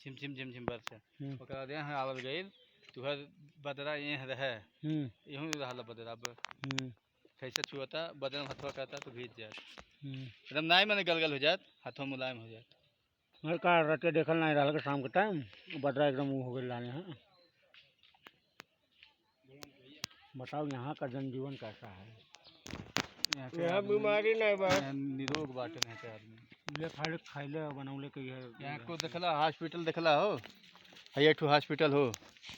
झिमझिम झिमझिम बरसे ओकरा बाद यहाँ आवल गई तो हर बदरा ये रहे यूं रहल बदरा अब कैसे छुअता बदन हथवा करता तो भीज जात एकदम नाई मैंने गलगल हो जात हाथों मुलायम हो जात। मैं का रटे देखल नहीं रहा के शाम के टाइम बदरा एकदम हो गई लाने हैं। बताओ यहाँ का जनजीवन कैसा है? यहाँ बीमारी नहीं बा निरोग बाटे नहीं के आदमी ले खाले खाइले बनौले के यहाँ को देखला हॉस्पिटल देखला हो है ठो हॉस्पिटल हो